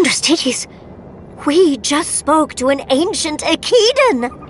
Understudies, we just spoke to an ancient Ekidan!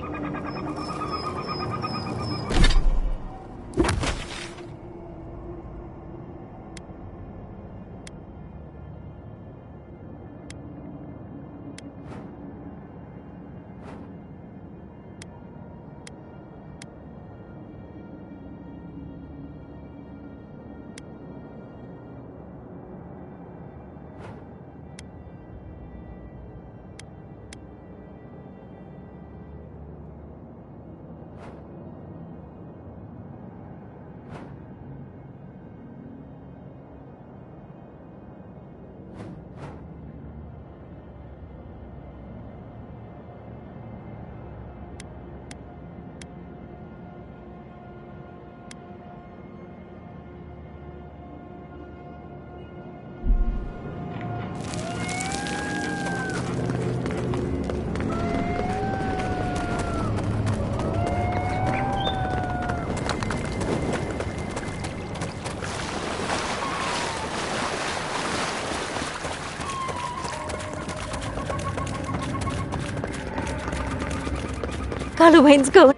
Lödwyn's gone.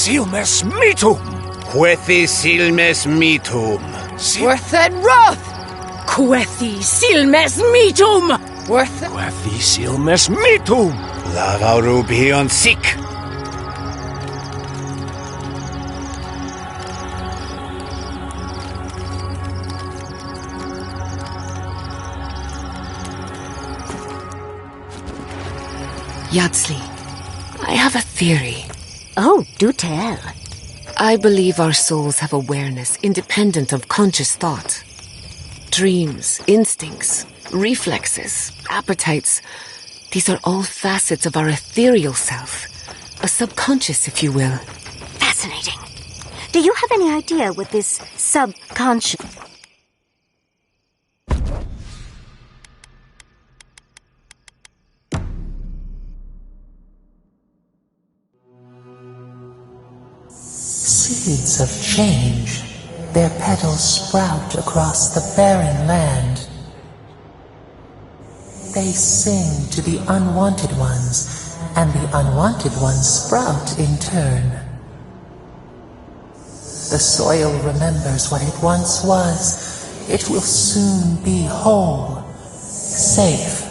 silmes mitum! Quethi silmes mitum. Worthen Roth! Quethi silmes mitum! Quethi silmes mitum! Lavaru bion sic. Yatzli, I have a theory. Oh, do tell. I believe our souls have awareness independent of conscious thought. Dreams, instincts, reflexes, appetites. These are all facets of our ethereal self. A subconscious, if you will. Fascinating. Do you have any idea what this subconscious... Seeds of change, their petals sprout across the barren land. They sing to the unwanted ones, and the unwanted ones sprout in turn. The soil remembers what it once was. It will soon be whole, safe.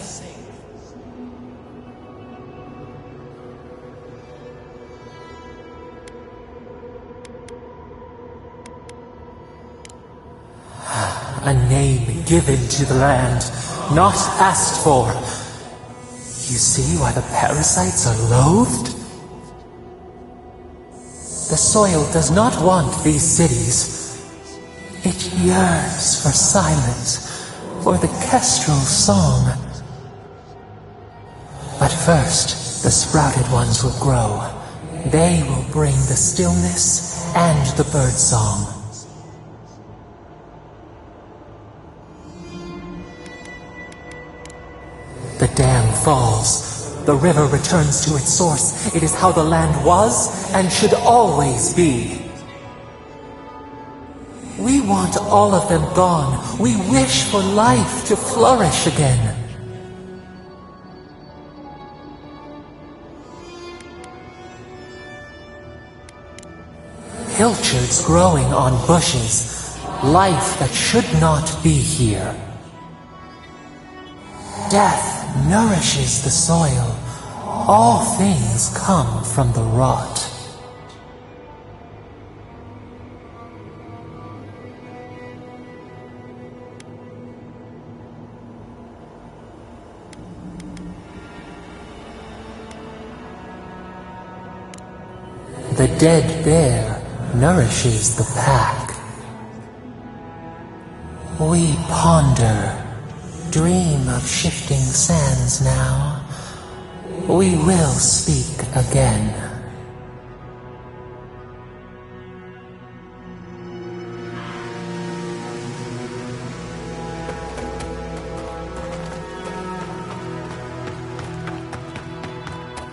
A name given to the land, not asked for. You see why the parasites are loathed? The soil does not want these cities. It yearns for silence, for the kestrel song. But first, the sprouted ones will grow. They will bring the stillness and the bird song. The dam falls. The river returns to its source. It is how the land was and should always be. We want all of them gone. We wish for life to flourish again. Pilchards growing on bushes. Life that should not be here. Death nourishes the soil. All things come from the rot. The dead bear nourishes the pack. We ponder. Dream of shifting sands now. We will speak again.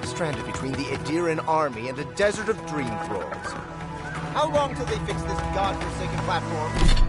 Stranded between the Adiran army and a desert of Dreamthralls. How long till they fix this godforsaken platform?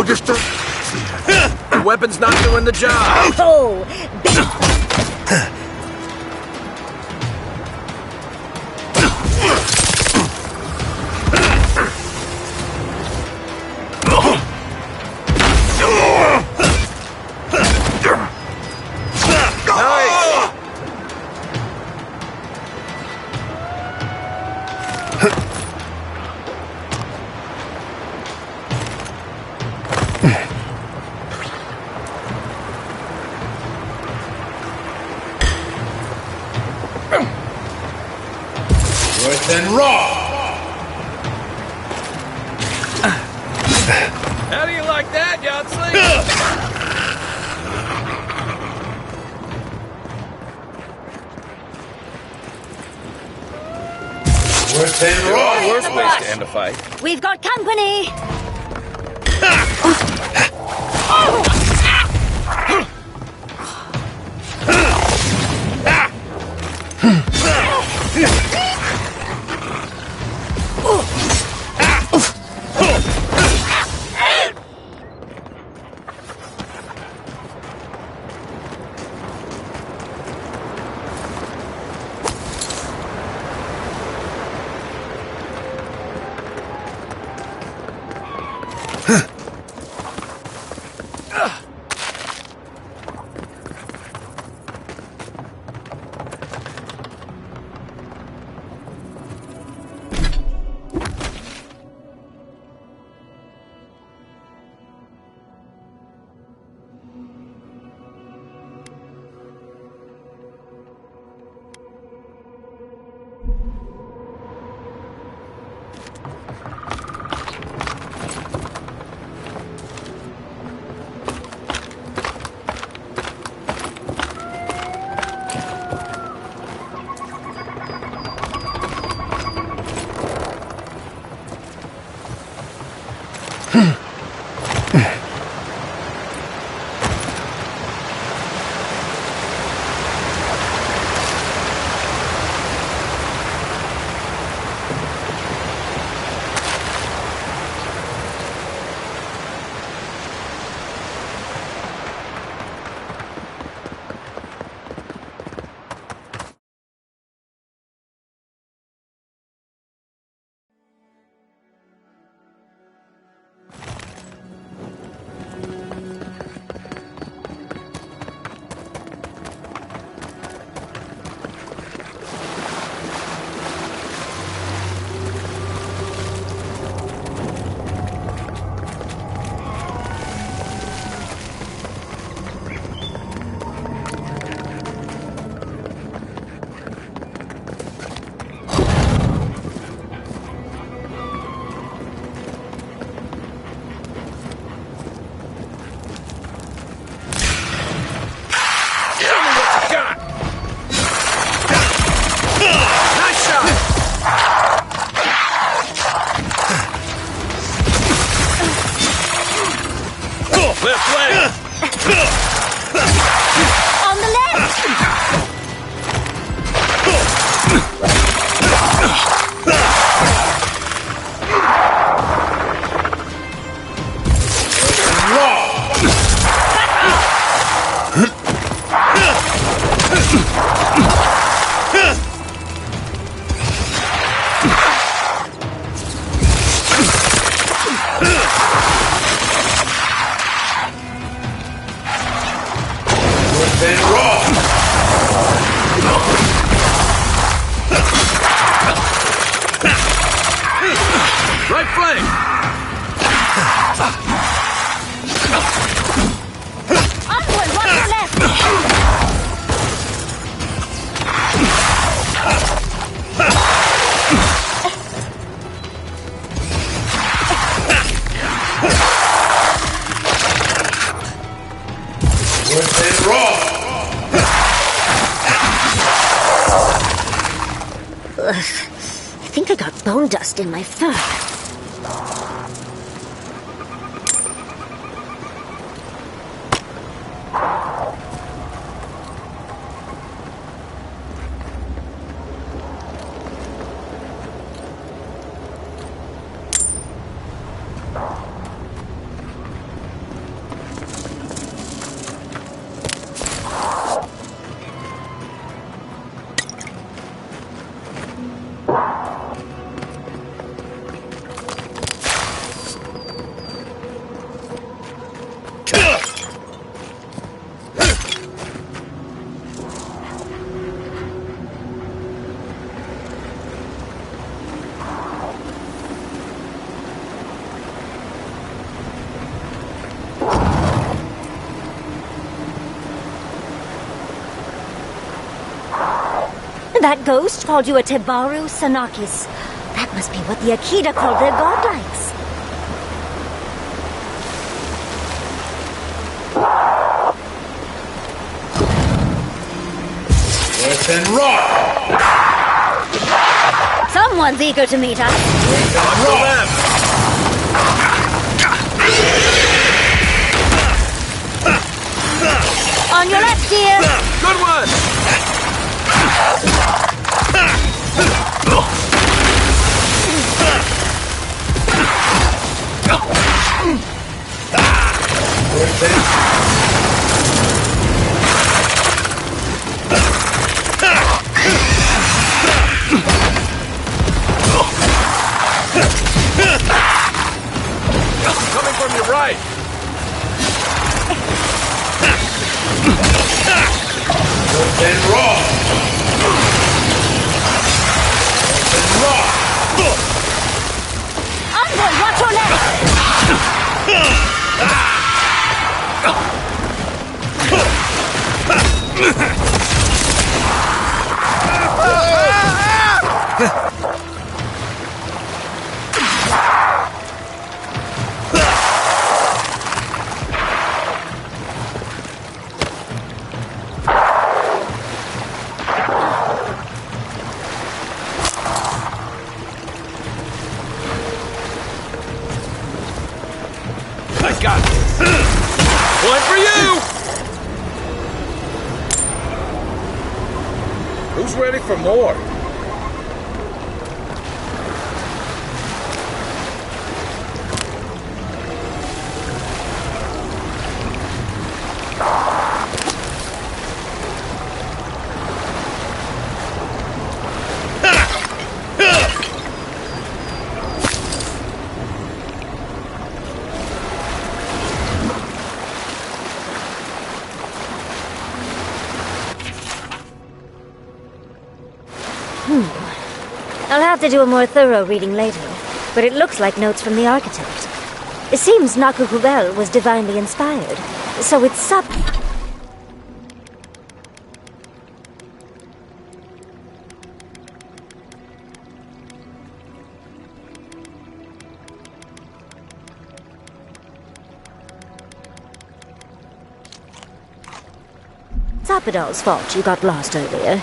Register? The weapon's not doing the job. Oh, Then raw! How do you like that, Yatzli? Worse than raw! Worse ways to end a fight. we've got company. On the left! Right flank! Onward, watch your left! Ugh, I think I got bone dust in my fur. That ghost called you a Tebaru Sanakis. That must be what the Ekidan called their godlikes. Worse than rock! Someone's eager to meet us. On the left! On your left, dear. Good one! Worse than... Coming from your right! Worse than rock! Worse than rock! Envoy, watch your left. I got it! One for you! Who's ready for more? I'll have to do a more thorough reading later, but it looks like notes from the architect. It seems Nakukubel was divinely inspired, so it's Zapadal's fault you got lost earlier.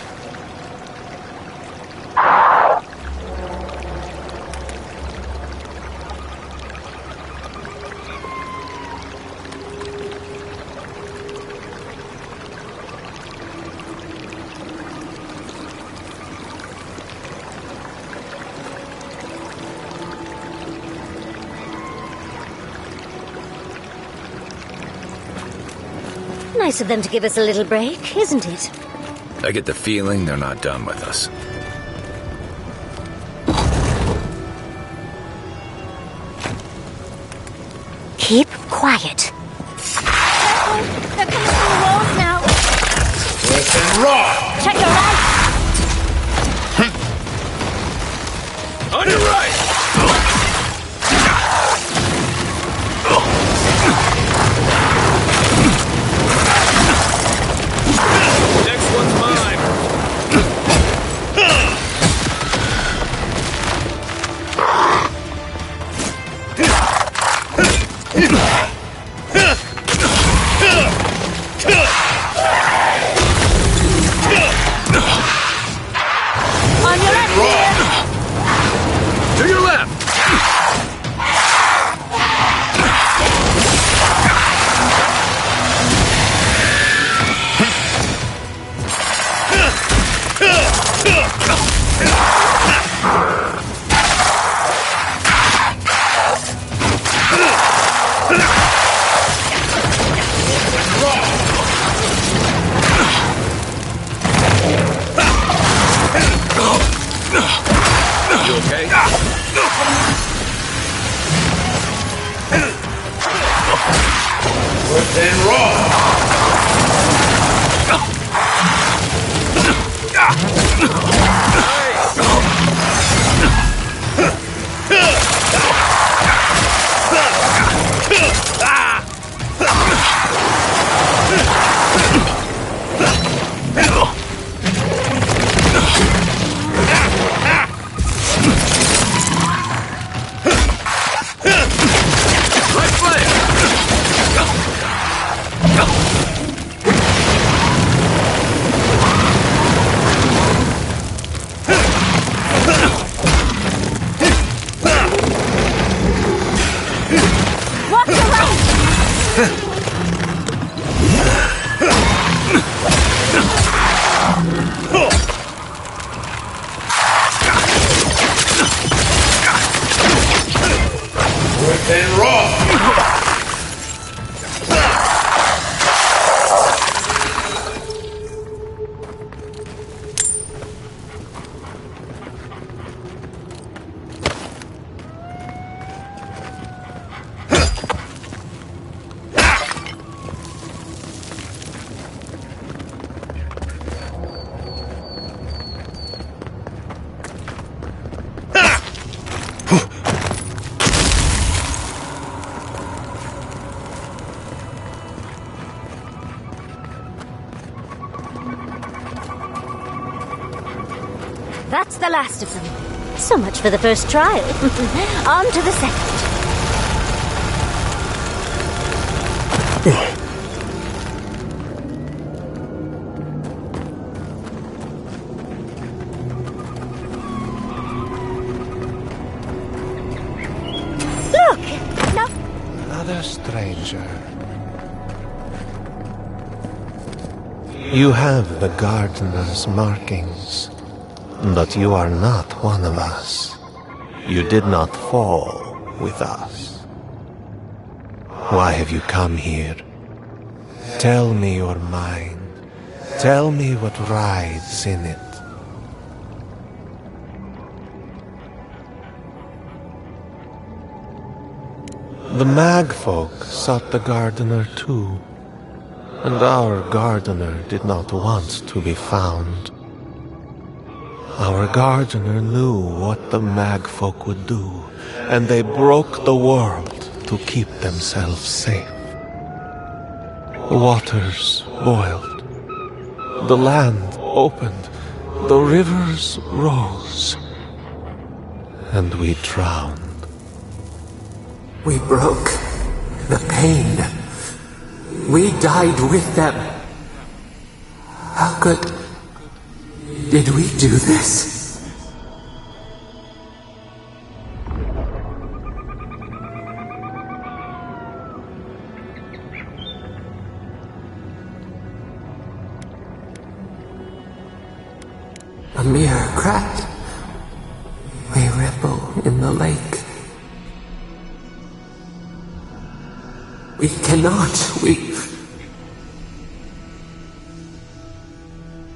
Nice of them to give us a little break, isn't it? I get the feeling they're not done with us. Keep quiet. They're coming from the walls now. Worse than rock! Check your right. On your right! Next one's mine! On your left, dear. To your left! You okay? Worse than rock! That's the last of them. So much for the first trial. On to the second. Look! No. Another stranger. You have the gardener's markings, but you are not one of us. You did not fall with us. Why have you come here? Tell me your mind. Tell me what rides in it. The magfolk sought the gardener too, and our gardener did not want to be found. Our gardener knew what the magfolk would do, and they broke the world to keep themselves safe. The waters boiled, the land opened, the rivers rose, and we drowned. We broke the pain. We died with them. How could... did we do this? A mere crack. We ripple in the lake. We cannot. We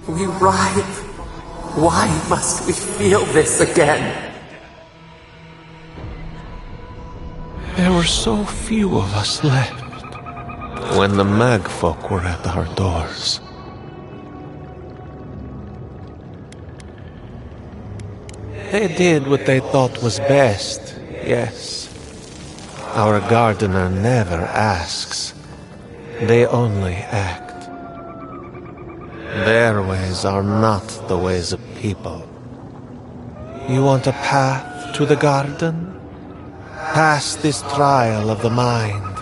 writhe. Why must we feel this again? There were so few of us left when the magfolk were at our doors. They did what they thought was best, yes. Our gardener never asks. They only act. Their ways are not the ways of people. You want a path to the garden? Pass this trial of the mind.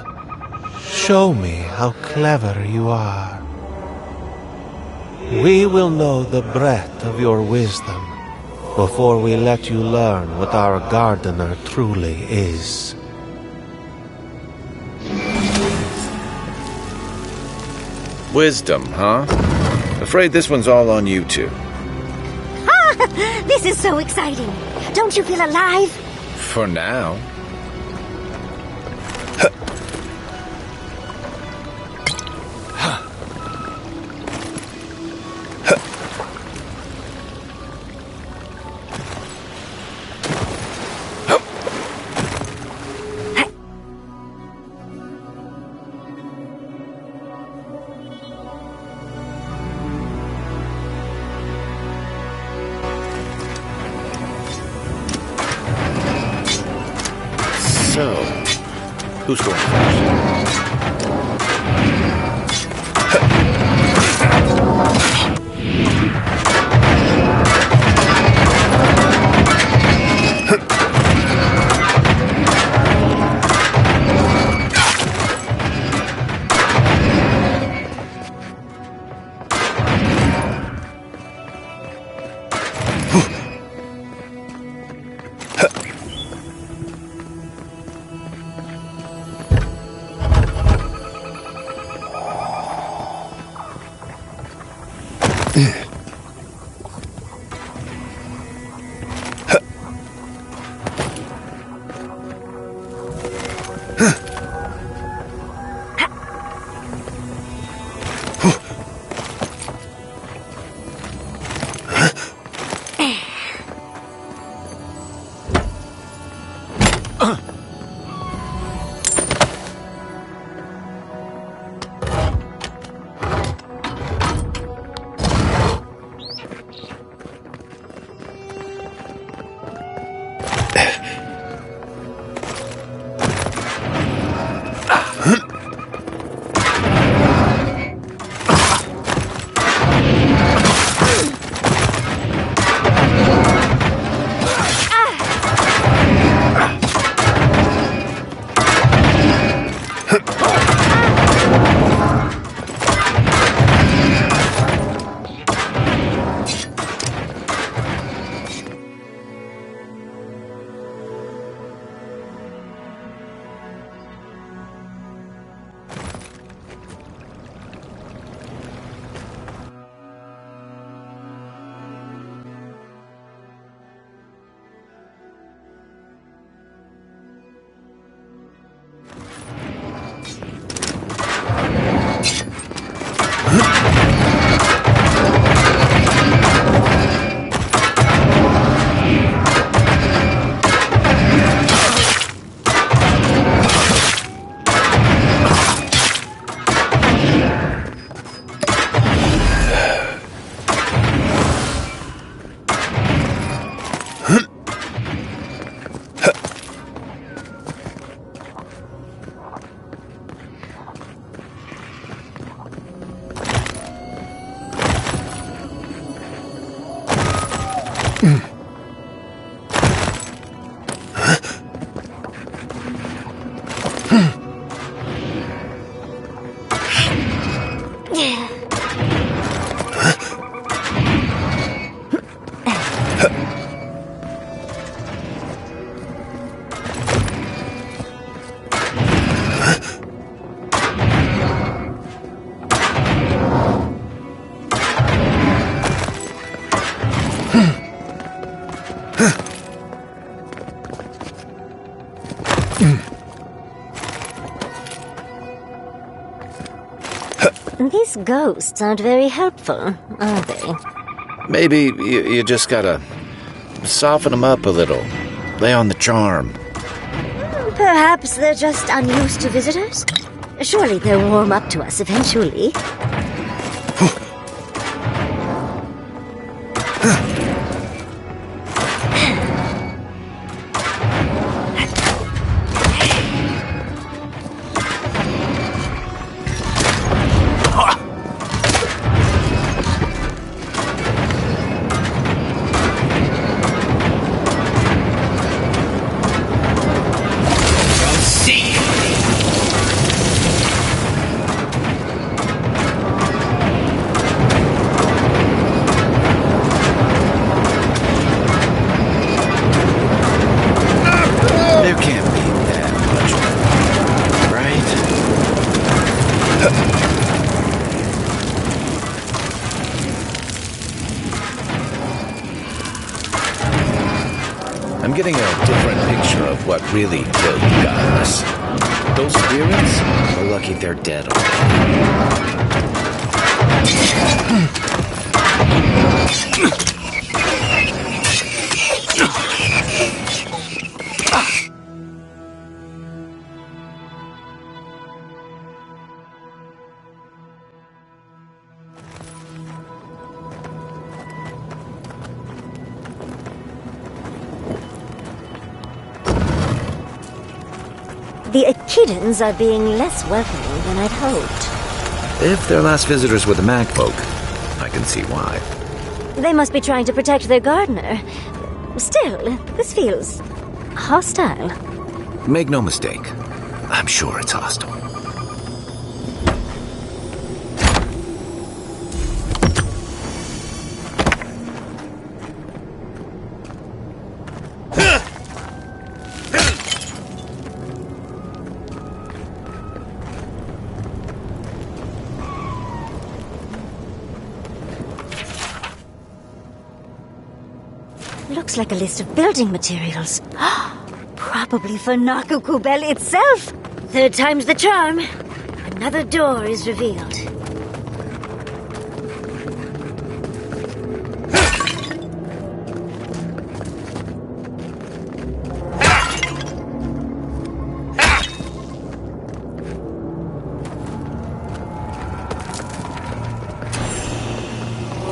Show me how clever you are. We will know the breadth of your wisdom before we let you learn what our gardener truly is. Wisdom, huh? Afraid this one's all on you two. Ha! This is so exciting. Don't you feel alive? For now. So, who's going first? These ghosts aren't very helpful, are they? Maybe you just gotta soften them up a little. Lay on the charm. Perhaps they're just unused to visitors? Surely they'll warm up to us eventually. I'm getting a different picture of what really killed the goddess. Those spirits? We're lucky they're dead The Ekidans are being less welcoming than I'd hoped. If they're last visitors with the Magfolk, I can see why. They must be trying to protect their gardener. Still, this feels hostile. Make no mistake, I'm sure it's hostile. Looks like a list of building materials. Probably for Nakukubel itself. Third time's the charm. Another door is revealed.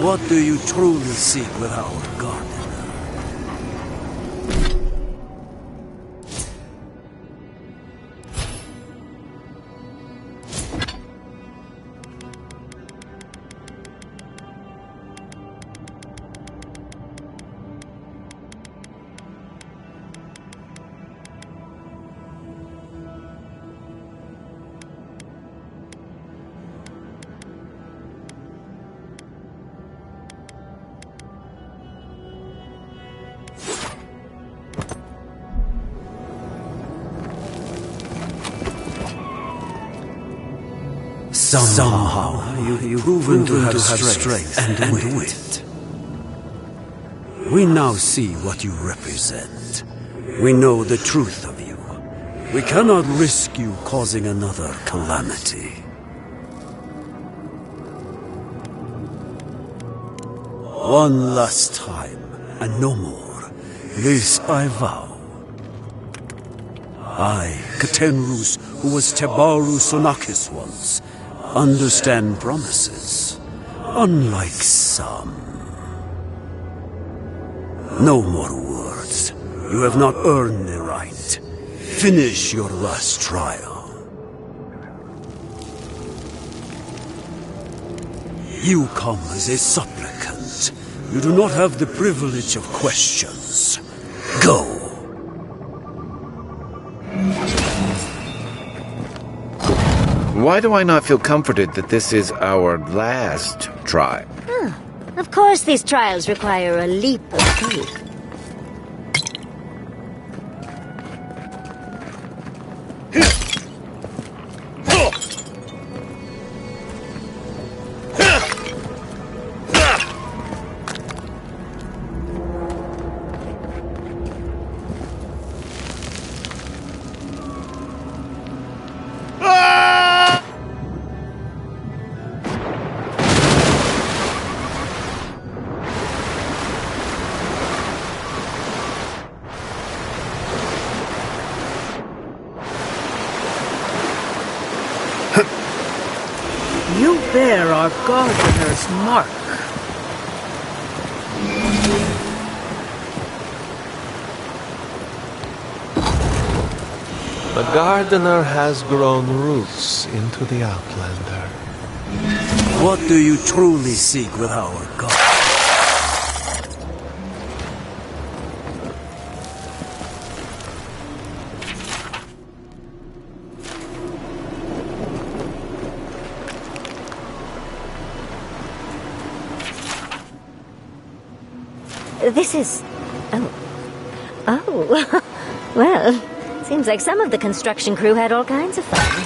What do you truly seek with our garden? Somehow you've proven to have strength and wit. We now see what you represent. We know the truth of you. We cannot risk you causing another calamity. One last time, and no more. This I vow. I, Katenrus, who was Tebaru Sonakis once, understand promises, unlike some. No more words. You have not earned the right. Finish your last trial. You come as a supplicant. You do not have the privilege of questions. Go. Why do I not feel comforted that this is our last trial? Of course these trials require a leap of faith. You bear our gardener's mark. The gardener has grown roots into the Outlander. What do you truly seek with our god? This is... Oh. Well, seems like some of the construction crew had all kinds of fun.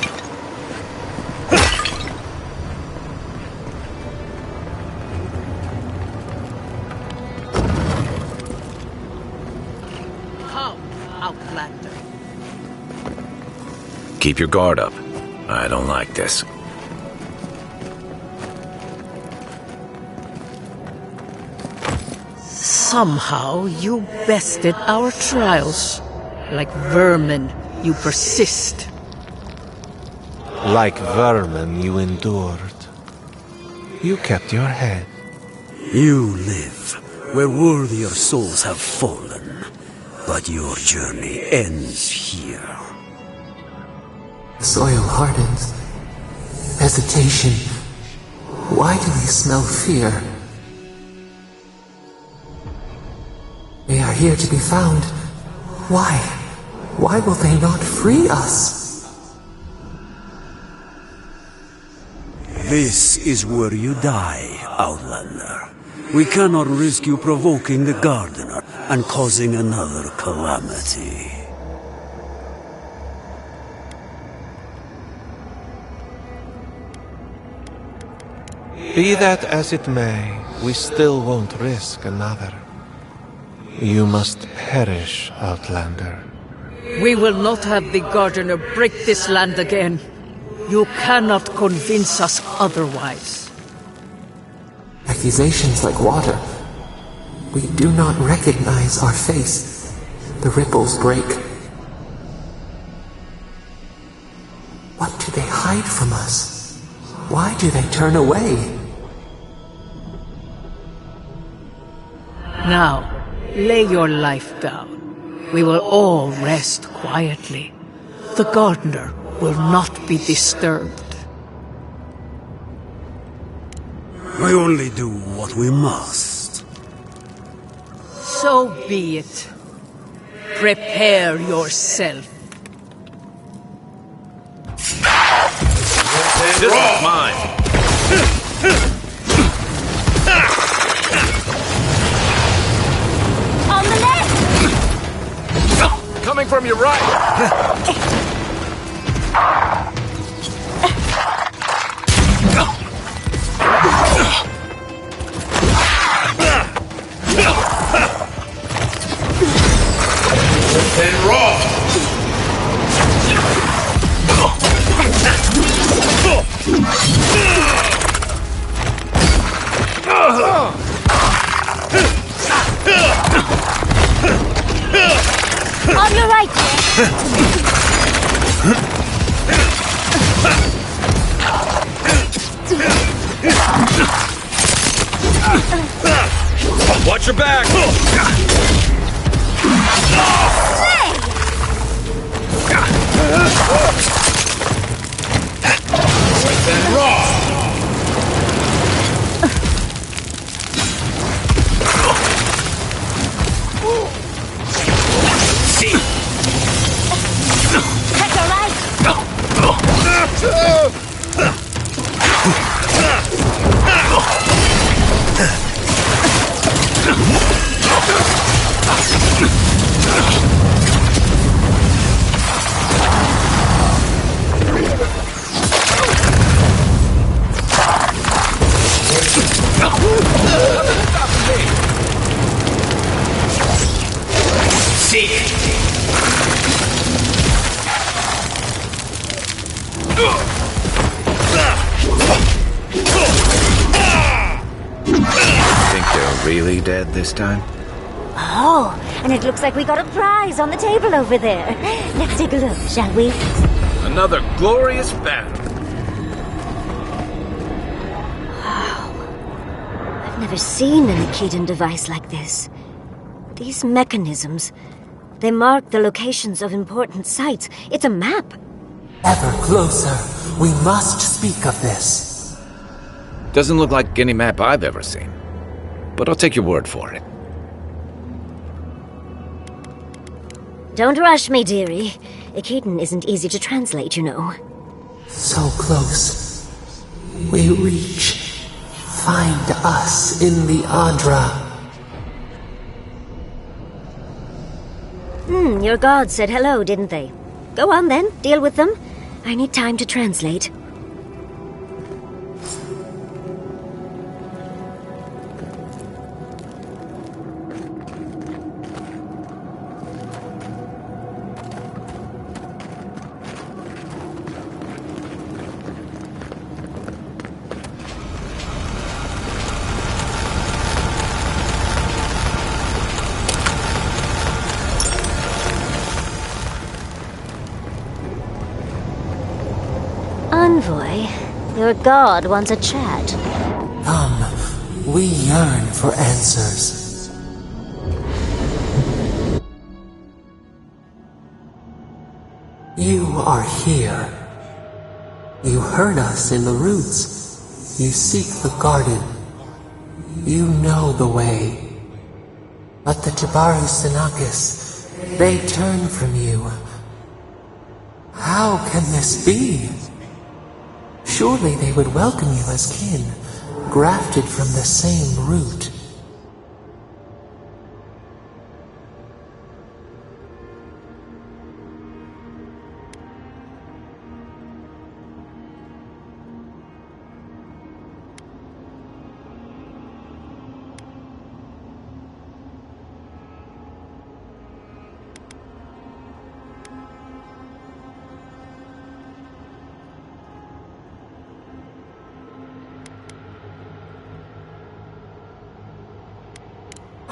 Come, Outlander. Keep your guard up. I don't like this. Somehow you bested our trials. Like vermin, you persist. Like vermin, you endured. You kept your head. You live where worthier souls have fallen, but your journey ends here. The soil hardens. Hesitation. Why do they smell fear? They are here to be found. Why? Why will they not free us? This is where you die, Outlander. We cannot risk you provoking the Gardener and causing another calamity. Be that as it may, we still won't risk another. You must perish, Outlander. We will not have the Gardener break this land again. You cannot convince us otherwise. Accusations like water. We do not recognize our face. The ripples break. What do they hide from us? Why do they turn away? Now, lay your life down. We will all rest quietly. The Gardener will not be disturbed. We only do what we must. So be it. Prepare yourself. This is mine. On the left! Coming from your right. And raw! On your right! Watch your back. And raw! That's all right! dead this time? Oh, and it looks like we got a prize on the table over there. Let's take a look, shall we? Another glorious battle. Wow. I've never seen an Ekidan device like this. These mechanisms, they mark the locations of important sites. It's a map. Ever closer. We must speak of this. Doesn't look like any map I've ever seen. But I'll take your word for it. Don't rush me, dearie. Ekidan isn't easy to translate, you know. So close. We reach. Find us in the Adra. Your gods said hello, didn't they? Go on then, deal with them. I need time to translate. Envoy, your god wants a chat. Come, we yearn for answers. You are here. You heard us in the roots. You seek the garden. You know the way. But the Jabaru Sinakis, they turn from you. How can this be? Surely they would welcome you as kin, grafted from the same root.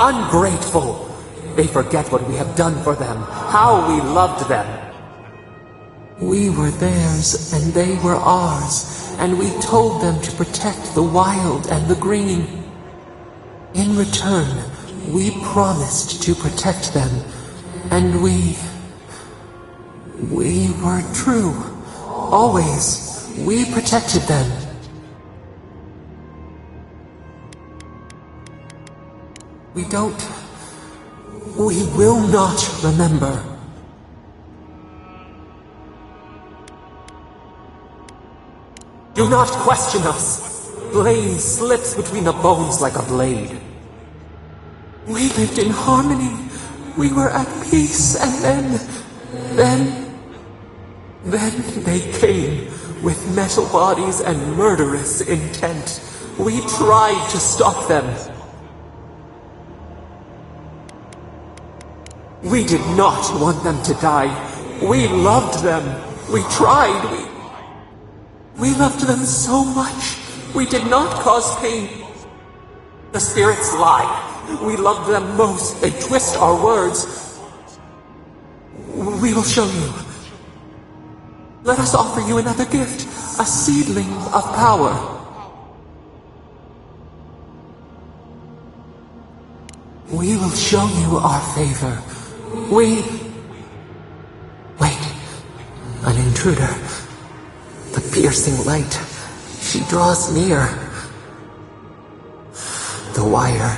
Ungrateful! They forget what we have done for them, how we loved them. We were theirs, and they were ours, and we told them to protect the wild and the green. In return, we promised to protect them, and we were true. Always, we protected them. We will not remember. Do not question us. Blame slips between the bones like a blade. We lived in harmony. We were at peace, and then they came with metal bodies and murderous intent. We tried to stop them. We did not want them to die. We loved them. We tried. We loved them so much. We did not cause pain. The spirits lie. We loved them most. They twist our words. We will show you. Let us offer you another gift. A seedling of power. We will show you our favor. Wait. An intruder. The piercing light. She draws near. The wire.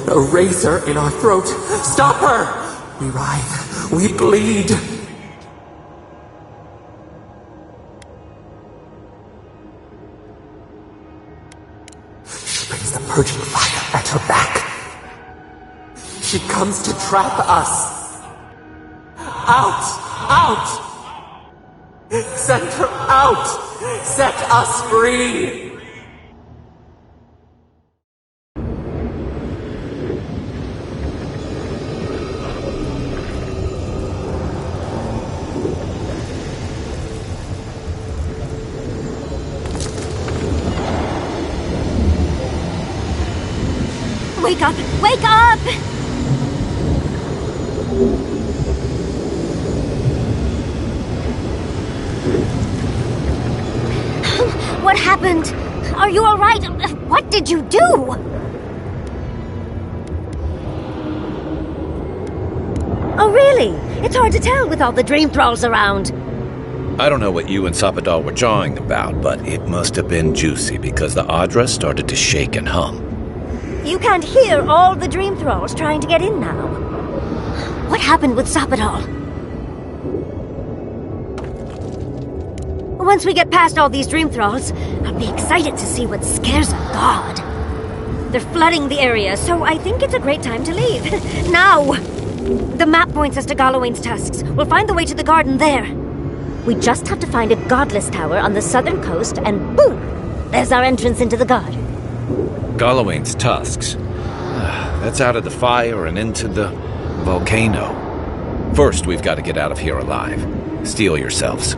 A razor in our throat. Stop her! We writhe. We bleed. She brings the purging fire at her back. She comes to trap us. Out! Send her out! Set us free! Wake up! Wake up! What happened? Are you all right? What did you do? Oh, really? It's hard to tell with all the Dreamthralls around. I don't know what you and Sapadal were jawing about, but it must have been juicy because the Adra started to shake and hum. You can't hear all the Dreamthralls trying to get in now. What happened with Sapadal? Once we get past all these Dreamthralls, I'll be excited to see what scares a god. They're flooding the area, so I think it's a great time to leave. Now! The map points us to Gallowayne's tusks. We'll find the way to the garden there. We just have to find a godless tower on the southern coast, and boom! There's our entrance into the garden. Gallowayne's tusks. That's out of the fire and into the volcano. First, we've got to get out of here alive. Steel yourselves.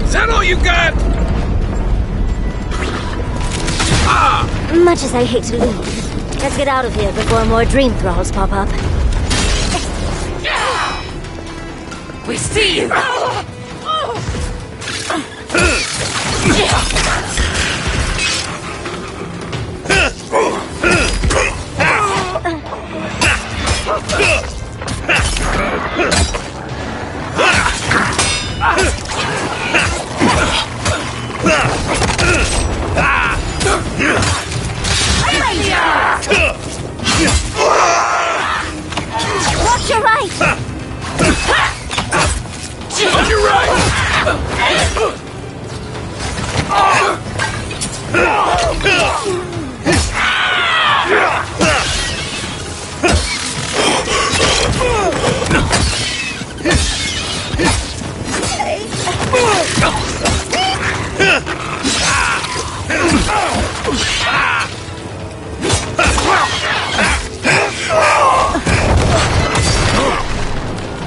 Is that all you got? Much as I hate to leave, let's get out of here before more Dreamthralls pop up. We see you! Watch your right! On your right!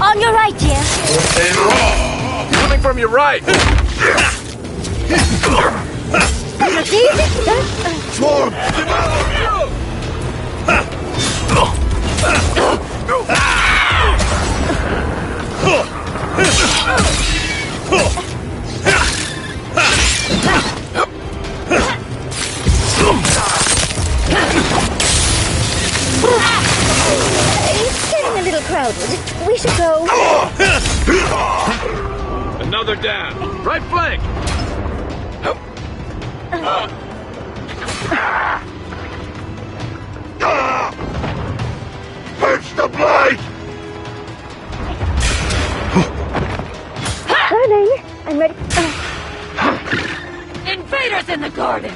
On your right, dear. And raw! Coming from your right! Swarm! It's getting a little crowded. We should go. Another down. Right flank! Purge the blade! Darling, I'm ready. Invaders in the garden!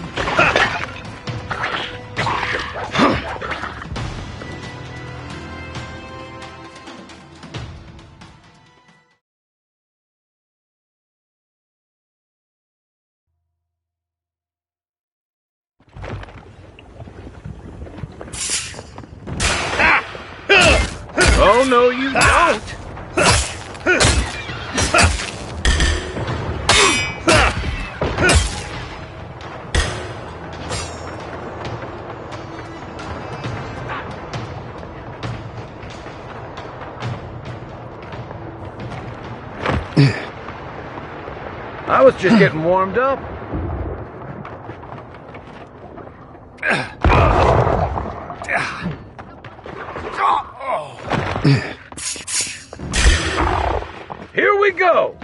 Oh, no, you don't! I was just getting warmed up. Here we go!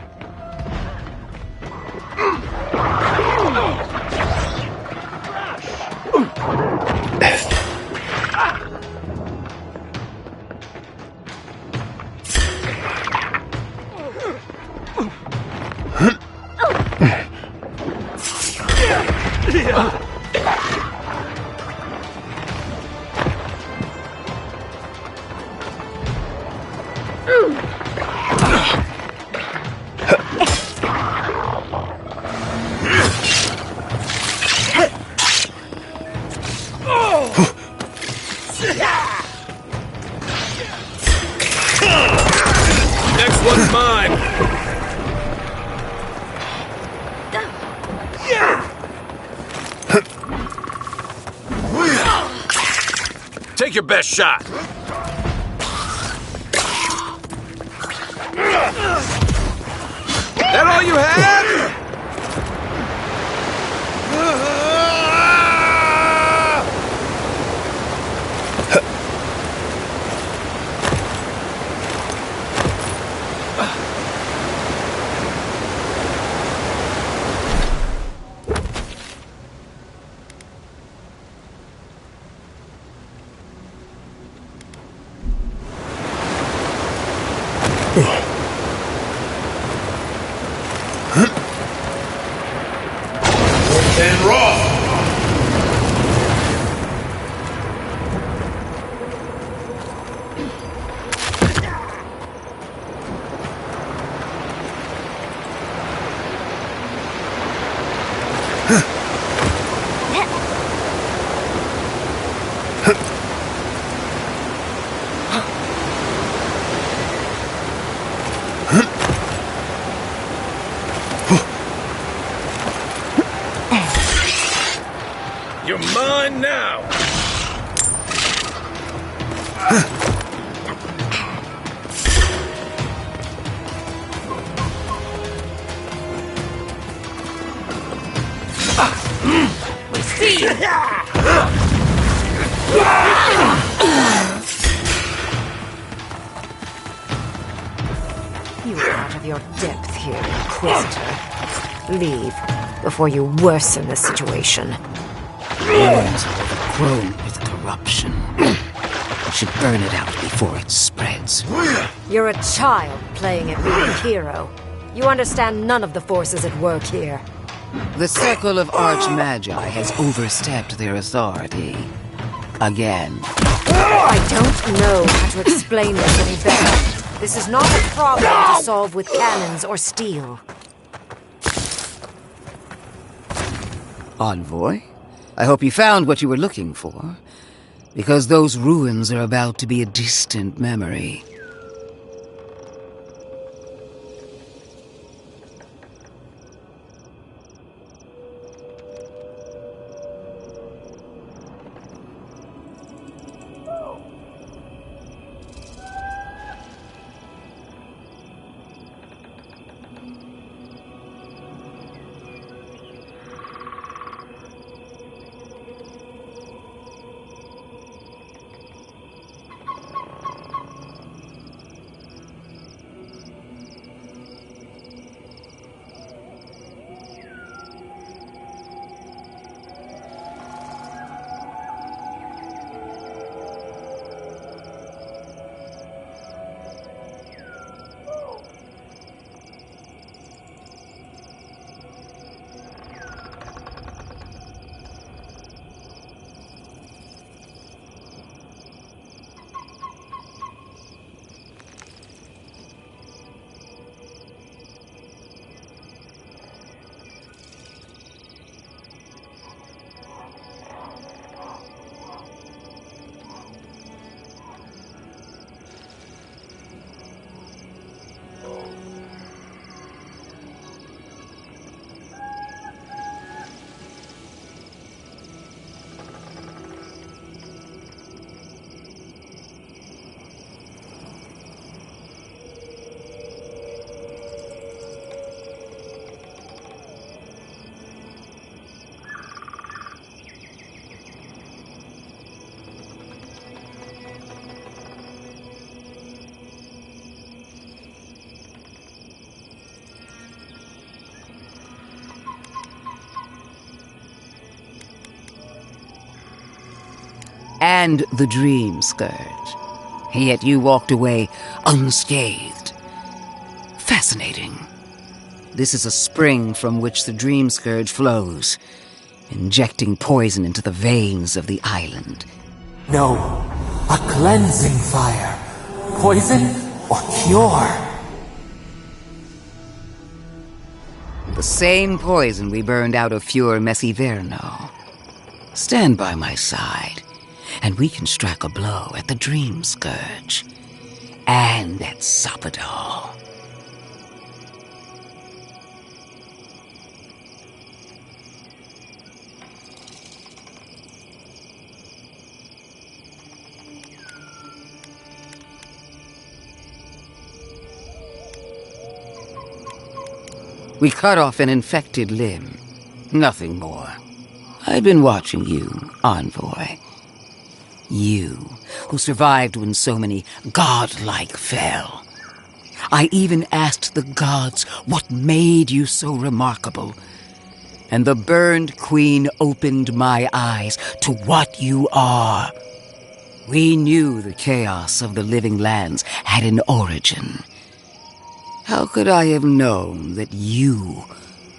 Next one's mine! Take your best shot! That all you had? And raw! You're mine now! We see! You are out of your depth here, Inquisitor. Leave before you worsen the situation. Ruins are overgrown with corruption. Should burn it out before it spreads. You're a child playing at being a hero. You understand none of the forces at work here. The Circle of Archmage has overstepped their authority. Again. I don't know how to explain this any better. This is not a problem to solve with cannons or steel. Envoy, I hope you found what you were looking for, because those ruins are about to be a distant memory. And the Dream Scourge. Yet you walked away unscathed. Fascinating. This is a spring from which the Dream Scourge flows, injecting poison into the veins of the island. No, a cleansing fire. Poison or cure? The same poison we burned out of Fure Messiverno. Stand by my side, and we can strike a blow at the Dream Scourge. And at Sopadol. We cut off an infected limb. Nothing more. I've been watching you, Envoy. You, who survived when so many godlike fell. I even asked the gods what made you so remarkable. And the burned queen opened my eyes to what you are. We knew the chaos of the living lands had an origin. How could I have known that you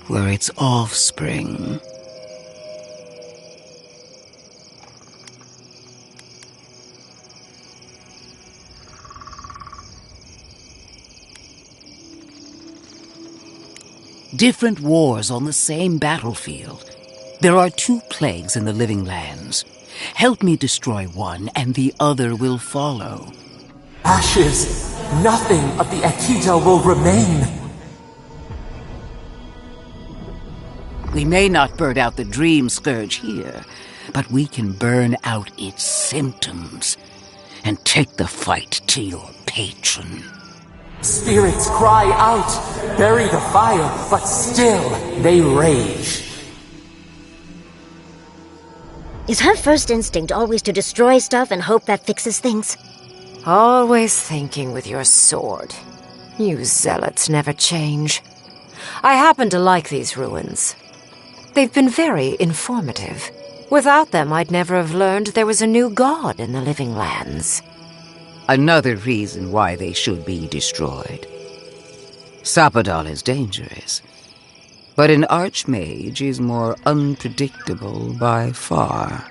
were its offspring? Different wars on the same battlefield. There are 2 plagues in the living lands. Help me destroy one, and the other will follow. Ashes! Nothing of the Ekidan will remain! We may not burn out the Dream Scourge here, but we can burn out its symptoms and take the fight to your patron. Spirits cry out, bury the fire, but still they rage. Is her first instinct always to destroy stuff and hope that fixes things? Always thinking with your sword. You zealots never change. I happen to like these ruins. They've been very informative. Without them, I'd never have learned there was a new god in the living lands. Another reason why they should be destroyed. Sapadal is dangerous, but an Archmage is more unpredictable by far.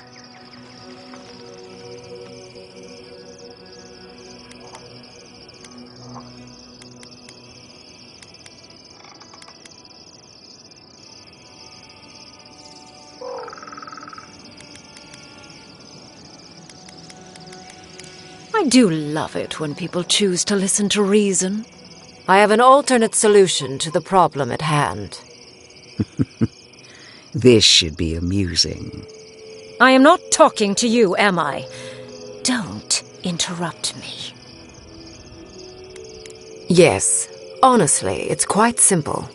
I do love it when people choose to listen to reason. I have an alternate solution to the problem at hand. This should be amusing. I am not talking to you, am I? Don't interrupt me. Yes, honestly, it's quite simple.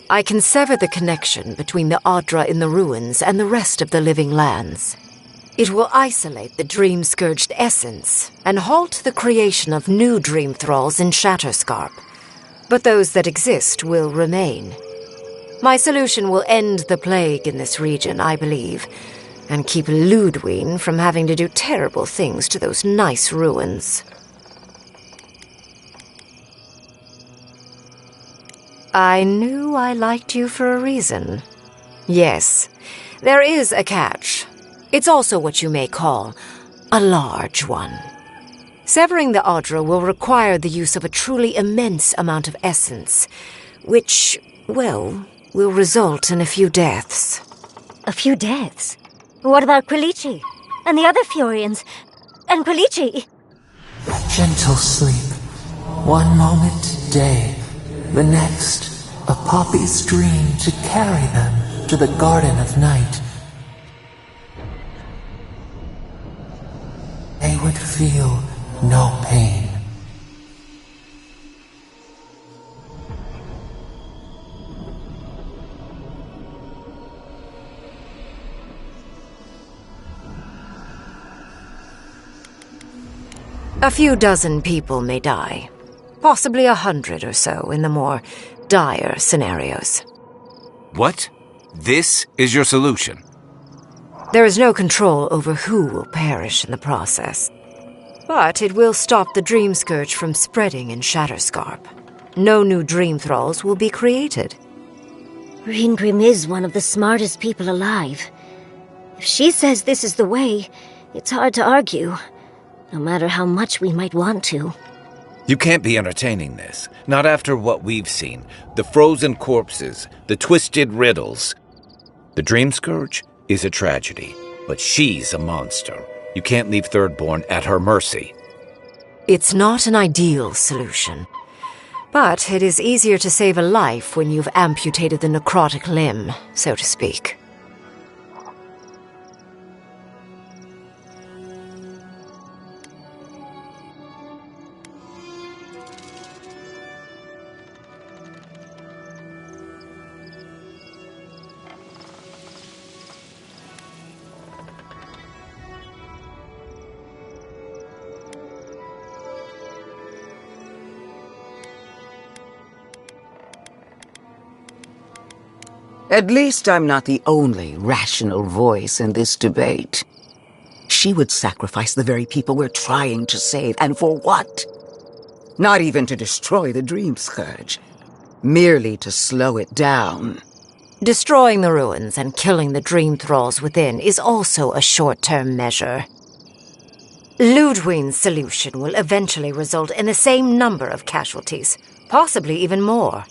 I can sever the connection between the Adra in the ruins and the rest of the living lands. It will isolate the dream-scourged essence and halt the creation of new Dreamthralls in Shatterscarp. But those that exist will remain. My solution will end the plague in this region, I believe, and keep Lödwyn from having to do terrible things to those nice ruins. I knew I liked you for a reason. Yes, there is a catch. It's also what you may call a large one. Severing the Adra will require the use of a truly immense amount of essence, which, well, will result in a few deaths. A few deaths? What about Quilici? And the other Furians? And Quilici? A gentle sleep. One moment day, the next, a poppy's dream to carry them to the Garden of Night. They would feel no pain. A few dozen people may die. Possibly 100 or so in the more dire scenarios. What? This is your solution? There is no control over who will perish in the process. But it will stop the Dream Scourge from spreading in Shatterscarp. No new Dreamthralls will be created. Ryngrim is one of the smartest people alive. If she says this is the way, it's hard to argue, no matter how much we might want to. You can't be entertaining this. Not after what we've seen. The frozen corpses, the twisted riddles. The Dream Scourge is a tragedy, but she's a monster. You can't leave Thirdborn at her mercy. It's not an ideal solution. But it is easier to save a life when you've amputated the necrotic limb, so to speak. At least I'm not the only rational voice in this debate. She would sacrifice the very people we're trying to save, and for what? Not even to destroy the Dream Scourge. Merely to slow it down. Destroying the ruins and killing the Dreamthralls within is also a short-term measure. Lödwyn's solution will eventually result in the same number of casualties, possibly even more.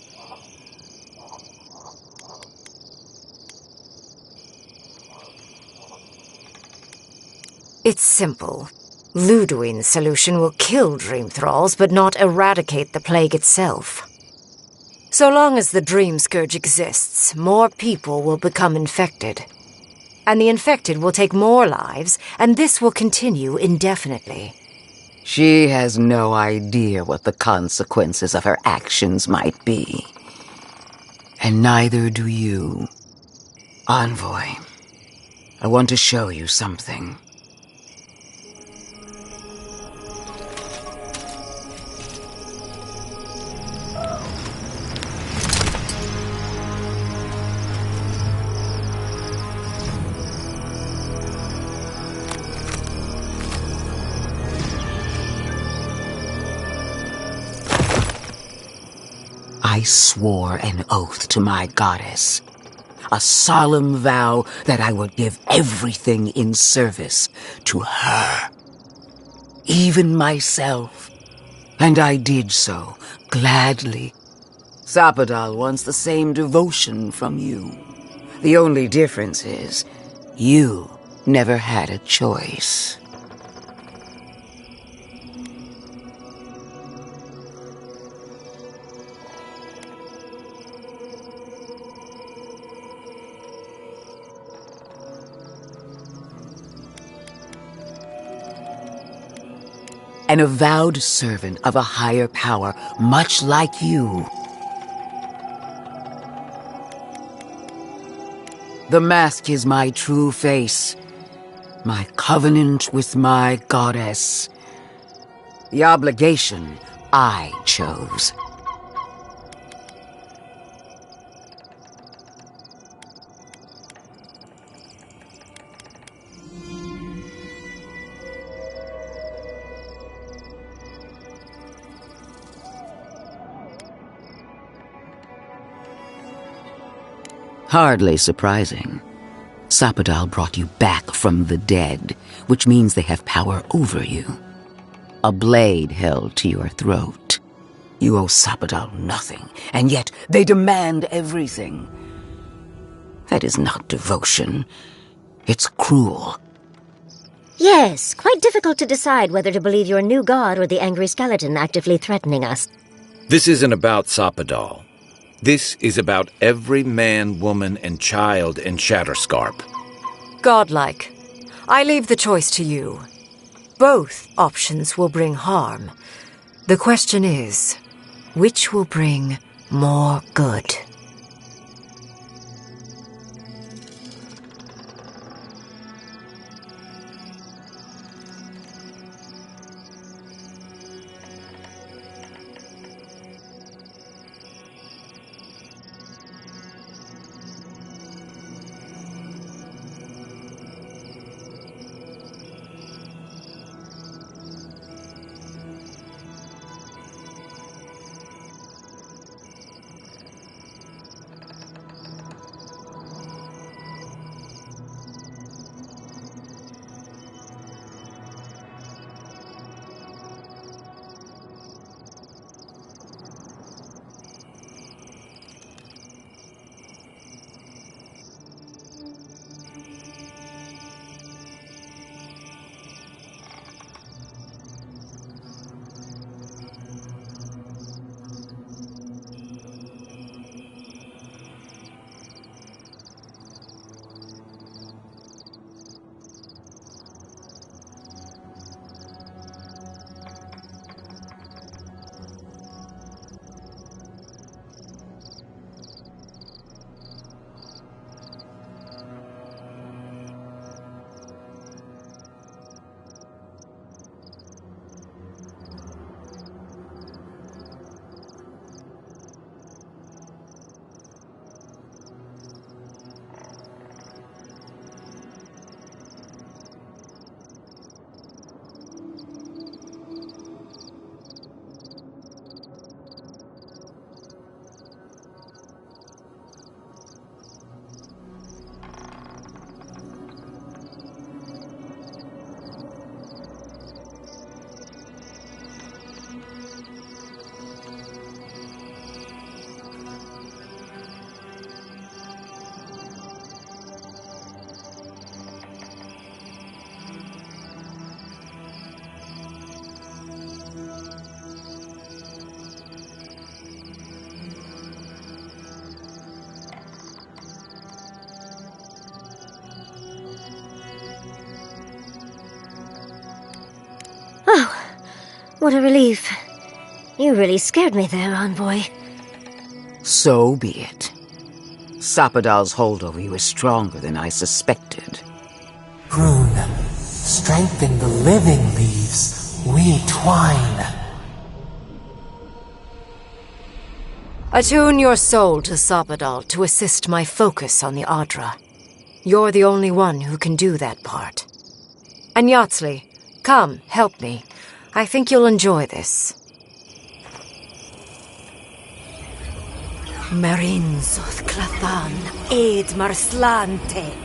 It's simple. Lödwyn's solution will kill Dreamthralls, but not eradicate the plague itself. So long as the Dream Scourge exists, more people will become infected. And the infected will take more lives, and this will continue indefinitely. She has no idea what the consequences of her actions might be. And neither do you. Envoy, I want to show you something. I swore an oath to my goddess. A solemn vow that I would give everything in service to her. Even myself. And I did so, gladly. Sapadal wants the same devotion from you. The only difference is, you never had a choice. An avowed servant of a higher power, much like you. The mask is my true face, my covenant with my goddess. The obligation I chose. Hardly surprising. Sapadal brought you back from the dead, which means they have power over you. A blade held to your throat. You owe Sapadal nothing, and yet they demand everything. That is not devotion. It's cruel. Yes, quite difficult to decide whether to believe your new god or the angry skeleton actively threatening us. This isn't about Sapadal. This is about every man, woman, and child in Shatterscarp. Godlike. I leave the choice to you. Both options will bring harm. The question is, which will bring more good? What a relief. You really scared me there, Envoy. So be it. Sapadal's hold over you is stronger than I suspected. Rune, strengthen the living leaves. We twine. Attune your soul to Sapadal to assist my focus on the Adra. You're the only one who can do that part. And Yatzli, come, help me. I think you'll enjoy this. Marinzoth Clathan, Ed Marslante.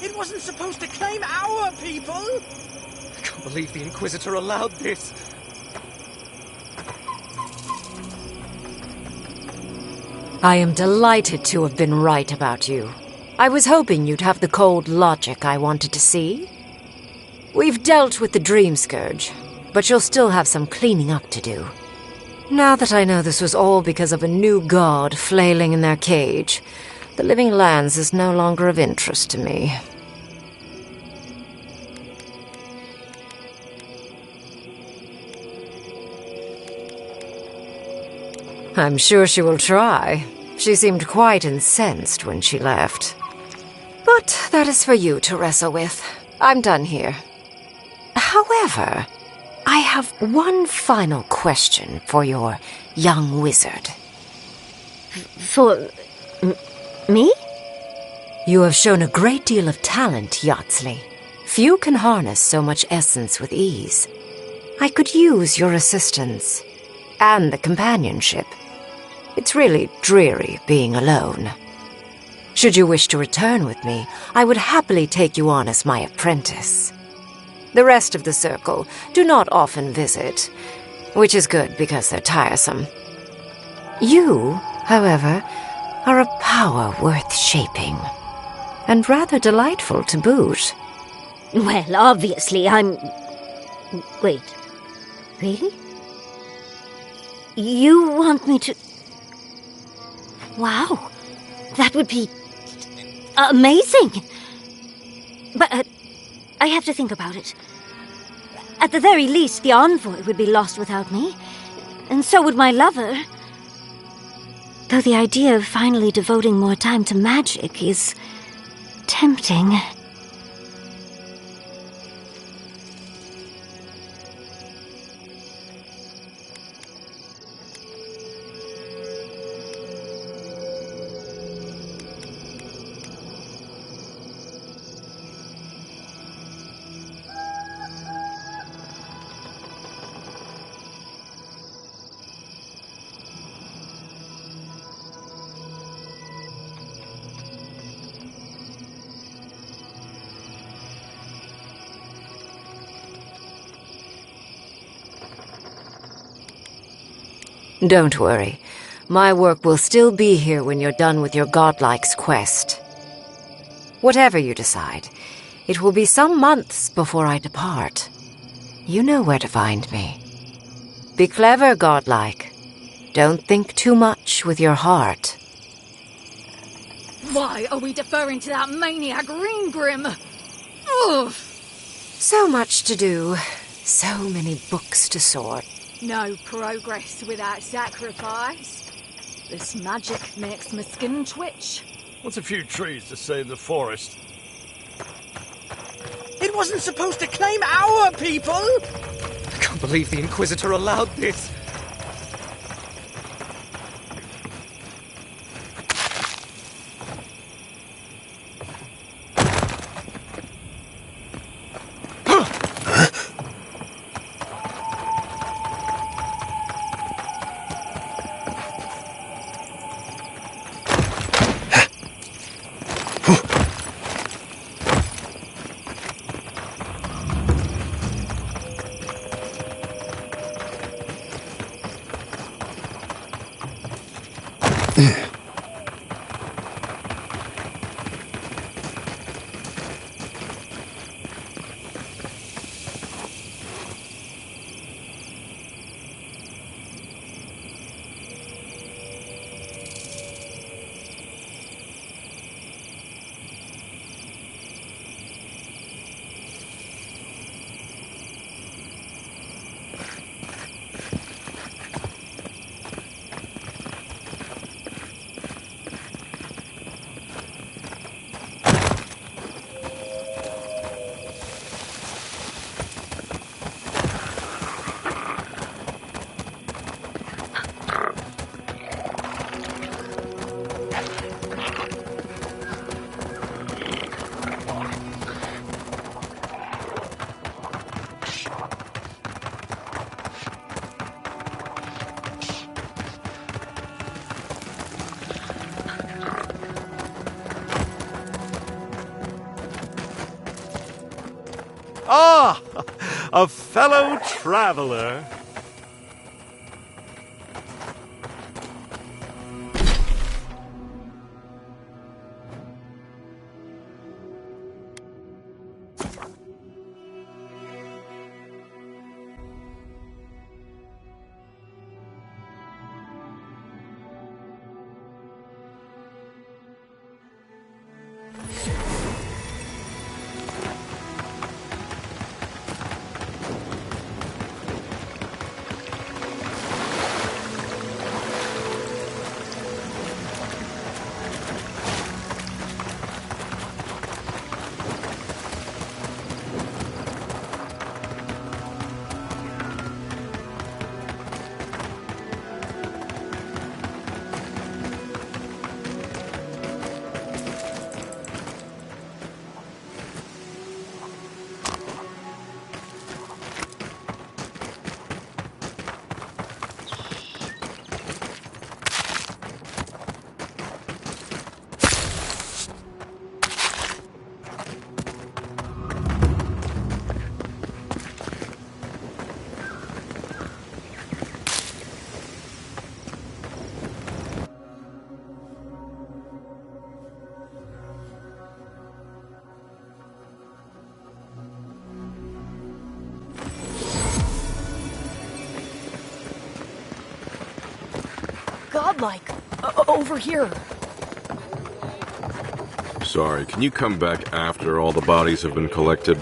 It wasn't supposed to claim our people! I can't believe the Inquisitor allowed this. I am delighted to have been right about you. I was hoping you'd have the cold logic I wanted to see. We've dealt with the Dream Scourge, but you'll still have some cleaning up to do. Now that I know this was all because of a new god flailing in their cage, the Living Lands is no longer of interest to me. I'm sure she will try. She seemed quite incensed when she left. But that is for you to wrestle with. I'm done here. However, I have one final question for your young wizard. For... me? You have shown a great deal of talent, Yatzli. Few can harness so much essence with ease. I could use your assistance. And the companionship. It's really dreary being alone. Should you wish to return with me, I would happily take you on as my apprentice. The rest of the circle do not often visit, which is good because they're tiresome. You, however, are a power worth shaping, and rather delightful to boot. Well, obviously, I'm... Wait. Really? You want me to... Wow. That would be... amazing! But, I have to think about it. At the very least, the Envoy would be lost without me. And so would my lover. Though the idea of finally devoting more time to magic is... tempting. Don't worry. My work will still be here when you're done with your godlike's quest. Whatever you decide, it will be some months before I depart. You know where to find me. Be clever, godlike. Don't think too much with your heart. Why are we deferring to that maniac Ryngrim? Ugh! So much to do. So many books to sort. No progress without sacrifice. This magic makes my skin twitch. What's a few trees to save the forest? It wasn't supposed to claim our people! I can't believe the Inquisitor allowed this. Ah, a fellow traveler. Godlike. Over here. Sorry, can you come back after all the bodies have been collected?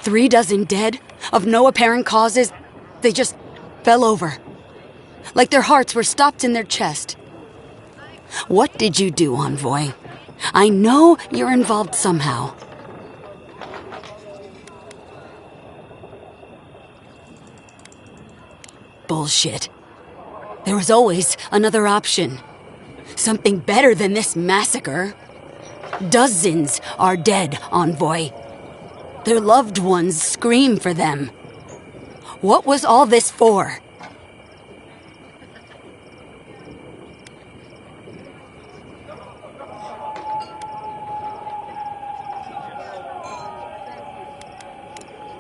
Three dozen dead, of no apparent causes. They just fell over. Like their hearts were stopped in their chest. What did you do, Envoy? I know you're involved somehow. Bullshit. There was always another option. Something better than this massacre. Dozens are dead, Envoy. Their loved ones scream for them. What was all this for?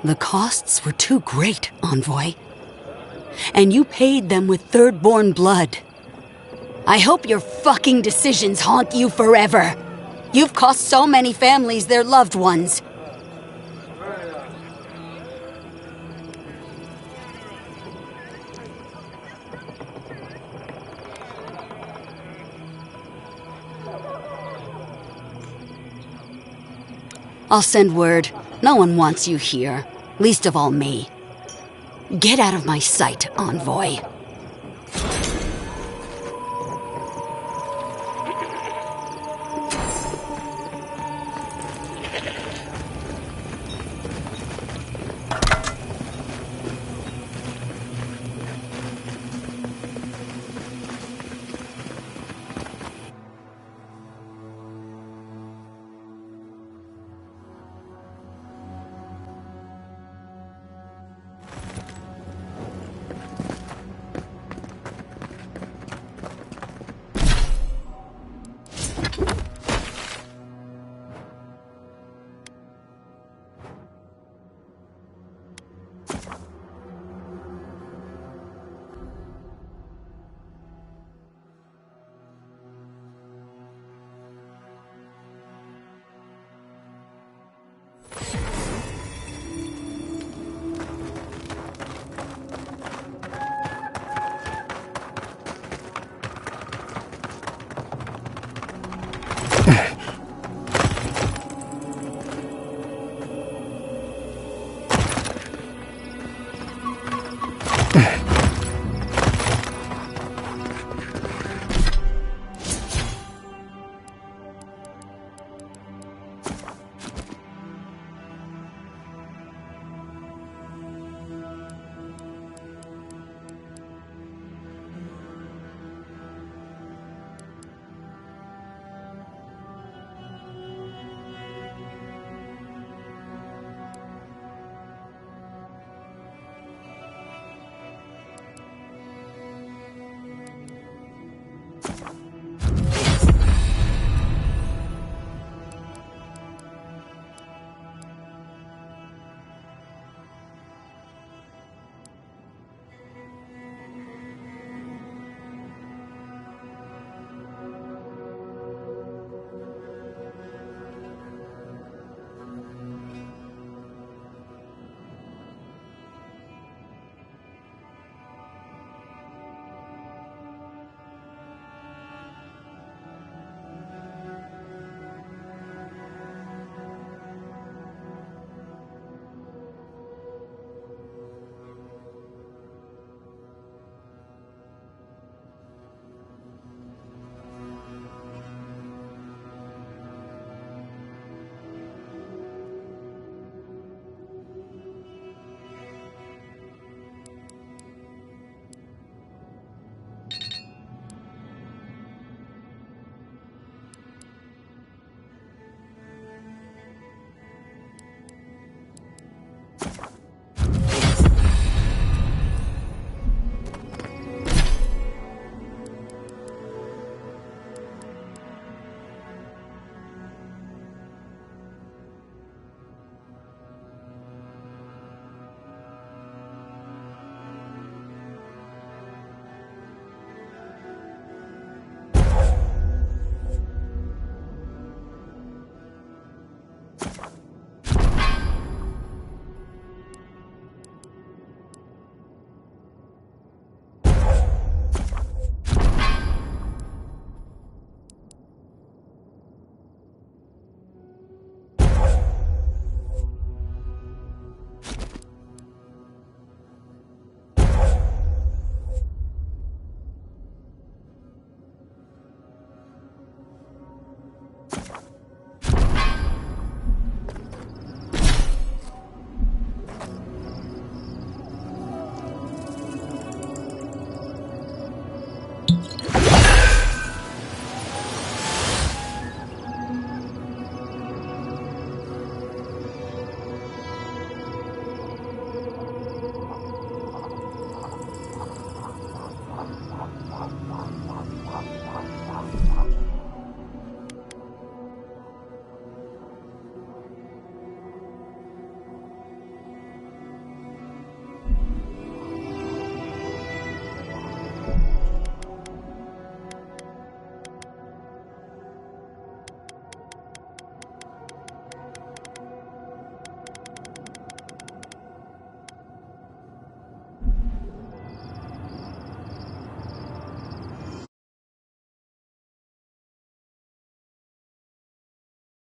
The costs were too great, Envoy. And you paid them with third-born blood. I hope your fucking decisions haunt you forever. You've cost so many families their loved ones. I'll send word. No one wants you here. Least of all me. Get out of my sight, Envoy.